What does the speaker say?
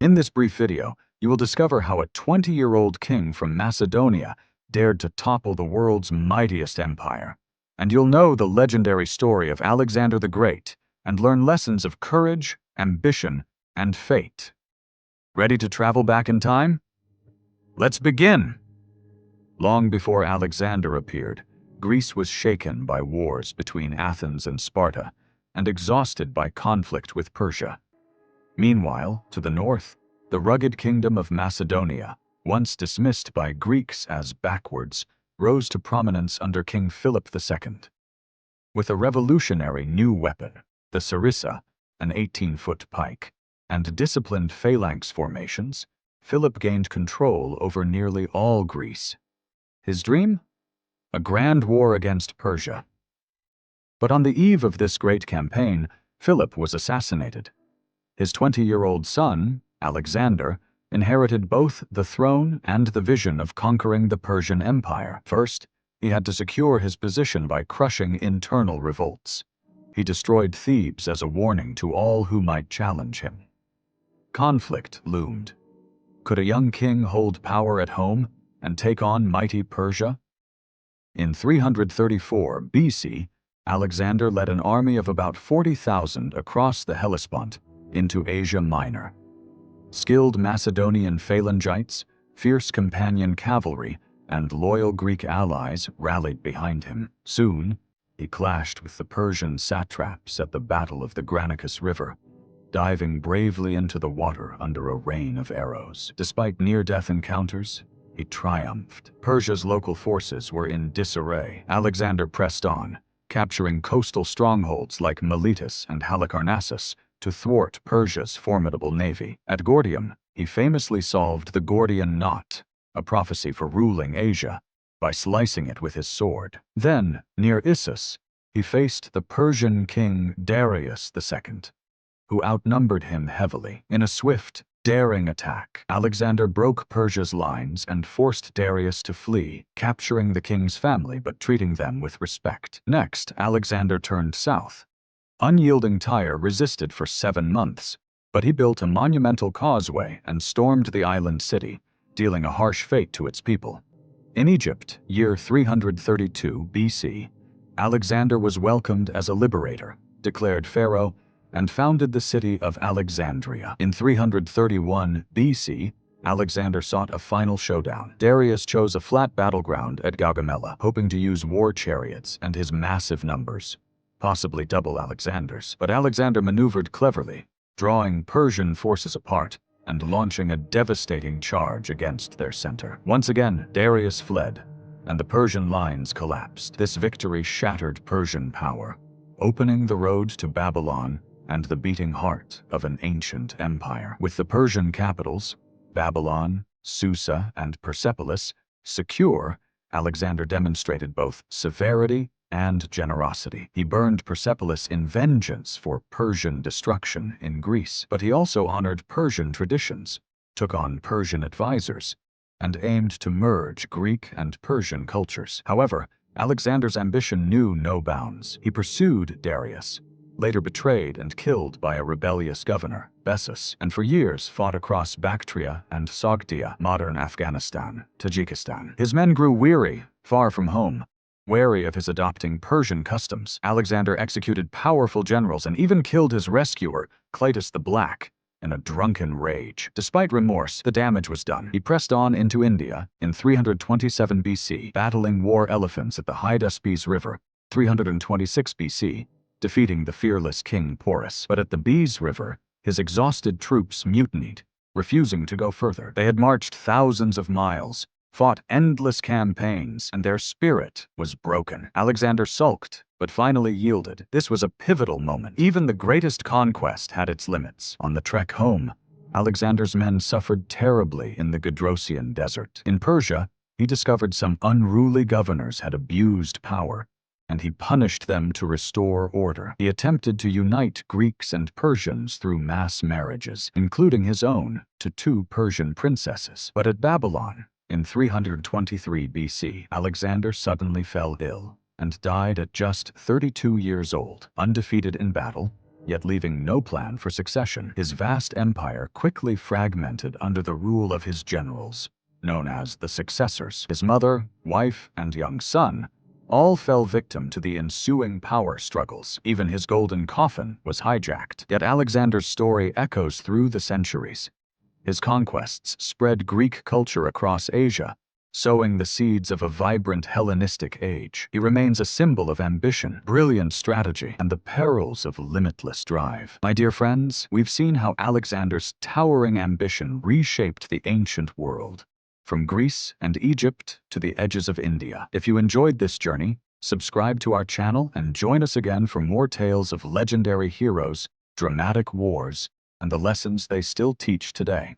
In this brief video, you will discover how a 20-year-old king from Macedonia dared to topple the world's mightiest empire. And you'll know the legendary story of Alexander the Great and learn lessons of courage, ambition, and fate. Ready to travel back in time? Let's begin! Long before Alexander appeared, Greece was shaken by wars between Athens and Sparta and exhausted by conflict with Persia. Meanwhile, to the north, the rugged kingdom of Macedonia, once dismissed by Greeks as backwards, rose to prominence under King Philip II. With a revolutionary new weapon, the Susa, an 18-foot pike, and disciplined phalanx formations, Philip gained control over nearly all Greece. His dream? A grand war against Persia. But on the eve of this great campaign, Philip was assassinated. His 20-year-old son, Alexander, inherited both the throne and the vision of conquering the Persian Empire. First, he had to secure his position by crushing internal revolts. He destroyed Thebes as a warning to all who might challenge him. Conflict loomed. Could a young king hold power at home and take on mighty Persia? In 334 BC, Alexander led an army of about 40,000 across the Hellespont into Asia Minor. Skilled Macedonian phalangites, fierce companion cavalry, and loyal Greek allies rallied behind him. Soon, he clashed with the Persian satraps at the Battle of the Granicus River, diving bravely into the water under a rain of arrows. Despite near-death encounters, he triumphed. Persia's local forces were in disarray. Alexander pressed on, capturing coastal strongholds like Miletus and Halicarnassus to thwart Persia's formidable navy. At Gordium, he famously solved the Gordian knot, a prophecy for ruling Asia, by slicing it with his sword. Then, near Issus, he faced the Persian king Darius II, who outnumbered him heavily. In a swift, daring attack, Alexander broke Persia's lines and forced Darius to flee, capturing the king's family but treating them with respect. Next, Alexander turned south. Unyielding Tyre resisted for 7 months, but he built a monumental causeway and stormed the island city, dealing a harsh fate to its people. In Egypt, year 332 BC, Alexander was welcomed as a liberator, declared pharaoh, and founded the city of Alexandria. In 331 BC, Alexander sought a final showdown. Darius chose a flat battleground at Gaugamela, hoping to use war chariots and his massive numbers, possibly double Alexander's. But Alexander maneuvered cleverly, drawing Persian forces apart and launching a devastating charge against their center. Once again, Darius fled, and the Persian lines collapsed. This victory shattered Persian power, opening the road to Babylon and the beating heart of an ancient empire. With the Persian capitals, Babylon, Susa, and Persepolis, secure, Alexander demonstrated both severity and generosity. He burned Persepolis in vengeance for Persian destruction in Greece, but he also honored Persian traditions, took on Persian advisors, and aimed to merge Greek and Persian cultures. However, Alexander's ambition knew no bounds. He pursued Darius, later betrayed and killed by a rebellious governor, Bessus, and for years fought across Bactria and Sogdia, modern Afghanistan, Tajikistan. His men grew weary, far from home. Wary of his adopting Persian customs, Alexander executed powerful generals and even killed his rescuer, Cleitus the Black, in a drunken rage. Despite remorse, the damage was done. He pressed on into India in 327 BC, battling war elephants at the Hydaspes River, 326 BC, defeating the fearless King Porus. But at the Beas River, his exhausted troops mutinied, refusing to go further. They had marched thousands of miles, fought endless campaigns, and their spirit was broken. Alexander sulked, but finally yielded. This was a pivotal moment. Even the greatest conquest had its limits. On the trek home, Alexander's men suffered terribly in the Gedrosian desert. In Persia, he discovered some unruly governors had abused power, and he punished them to restore order. He attempted to unite Greeks and Persians through mass marriages, including his own, to 2 Persian princesses. But at Babylon, in 323 BC, Alexander suddenly fell ill and died at just 32 years old. Undefeated in battle, yet leaving no plan for succession. His vast empire quickly fragmented under the rule of his generals, known as the successors. His mother, wife, and young son all fell victim to the ensuing power struggles. Even his golden coffin was hijacked. Yet Alexander's story echoes through the centuries. His conquests spread Greek culture across Asia, sowing the seeds of a vibrant Hellenistic age. He remains a symbol of ambition, brilliant strategy, and the perils of limitless drive. My dear friends, we've seen how Alexander's towering ambition reshaped the ancient world, from Greece and Egypt to the edges of India. If you enjoyed this journey, subscribe to our channel and join us again for more tales of legendary heroes, dramatic wars, and the lessons they still teach today.